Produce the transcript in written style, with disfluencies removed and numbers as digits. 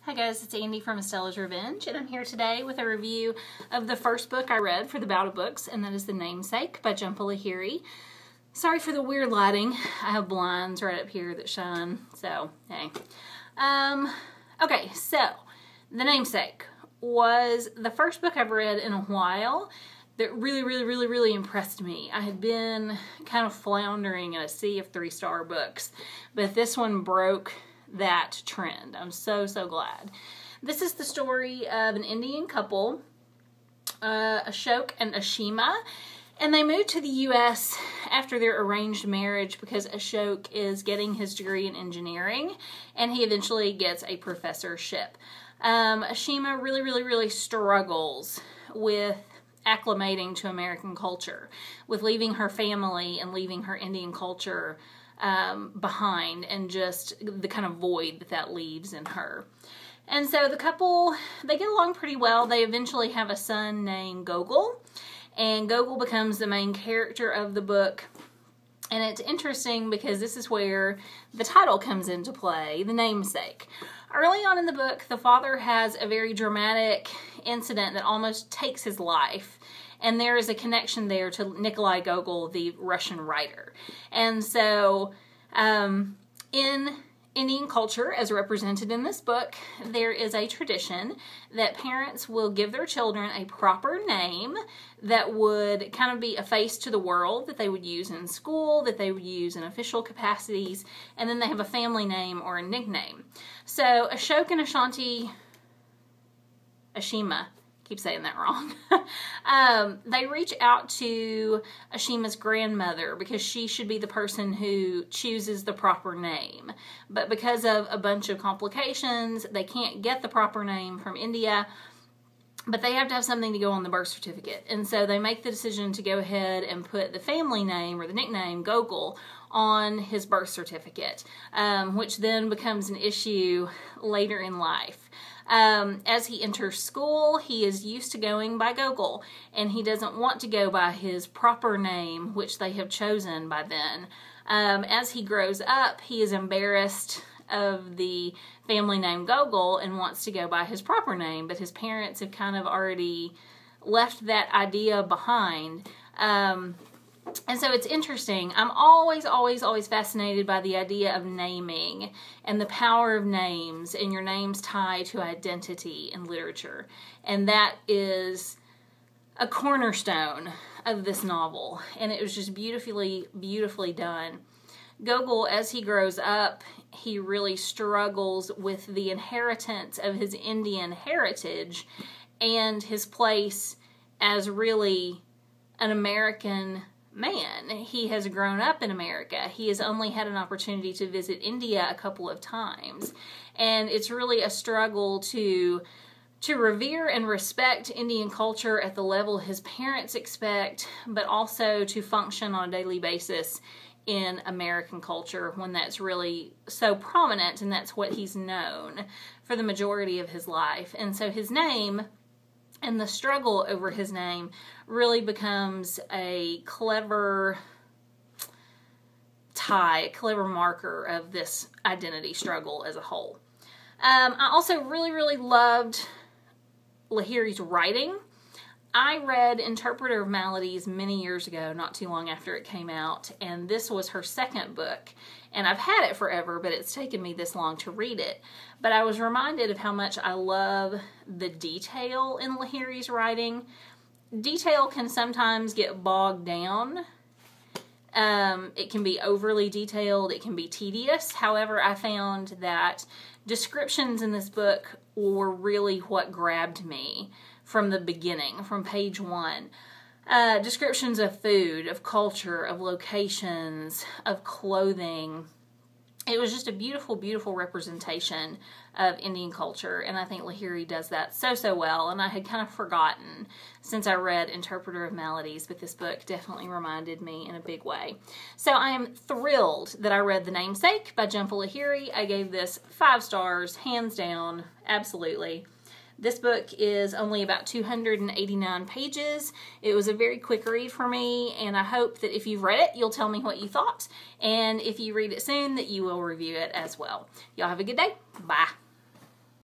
Hi guys, it's Andy from Estella's Revenge, and I'm here today with a review of the first book I read for the Bout of Books, and that is The Namesake by Jhumpa Lahiri. Sorry for the weird lighting. I have blinds right up here that shine, so hey. Okay, so The Namesake was the first book I've read in a while that really impressed me. I had been kind of floundering in a sea of 3-star books, but this one broke that trend. I'm so glad. This is the story of an Indian couple, Ashok and Ashima, and they moved to the U.S. after their arranged marriage because Ashok is getting his degree in engineering and he eventually gets a professorship. Ashima really struggles with acclimating to American culture, with leaving her family and leaving her Indian culture behind, and just the kind of void that leaves in her. And so the couple, they get along pretty well. They eventually have a son named Gogol, and Gogol becomes the main character of the book. And it's interesting because this is where the title comes into play, The Namesake. Early on in the book, the father has a very dramatic incident that almost takes his life. And there is a connection there to Nikolai Gogol, the Russian writer. And so, in Indian culture, as represented in this book, there is a tradition that parents will give their children a proper name that would kind of be a face to the world, that they would use in school, that they would use in official capacities, and then they have a family name or a nickname. So, Ashok and Ashima, keep saying that wrong. They reach out to Ashima's grandmother because she should be the person who chooses the proper name. But because of a bunch of complications, they can't get the proper name from India, but they have to have something to go on the birth certificate. And so they make the decision to go ahead and put the family name or the nickname Gogol on his birth certificate, which then becomes an issue later in life. As he enters school, he is used to going by Gogol, and he doesn't want to go by his proper name, which they have chosen by then. As he grows up, he is embarrassed of the family name Gogol and wants to go by his proper name, but his parents have kind of already left that idea behind. And so it's interesting. I'm always fascinated by the idea of naming and the power of names and your name's tie to identity in literature. And that is a cornerstone of this novel. And it was just beautifully done. Gogol, as he grows up, he really struggles with the inheritance of his Indian heritage and his place as really an American man. He has grown up in America. He has only had an opportunity to visit India a couple of times. And it's really a struggle to revere and respect Indian culture at the level his parents expect, but also to function on a daily basis in American culture when that's really so prominent, and that's what he's known for the majority of his life. And so his name and the struggle over his name really becomes a clever tie, a clever marker of this identity struggle as a whole. I also really loved Lahiri's writing. I read Interpreter of Maladies many years ago, not too long after it came out, and this was her second book. And I've had it forever, but it's taken me this long to read it. But I was reminded of how much I love the detail in Lahiri's writing. Detail can sometimes get bogged down. It can be overly detailed. It can be tedious. However, I found that descriptions in this book were really what grabbed me from the beginning, from page 1. Descriptions of food, of culture, of locations, of clothing. It was just a beautiful representation of Indian culture, and I think Lahiri does that so well, and I had kind of forgotten since I read Interpreter of Maladies, but this book definitely reminded me in a big way. So I am thrilled that I read The Namesake by Jhumpa Lahiri. I gave this 5 stars, hands down, absolutely. This book is only about 289 pages. It was a very quick read for me, and I hope that if you've read it, you'll tell me what you thought. And if you read it soon, that you will review it as well. Y'all have a good day. Bye.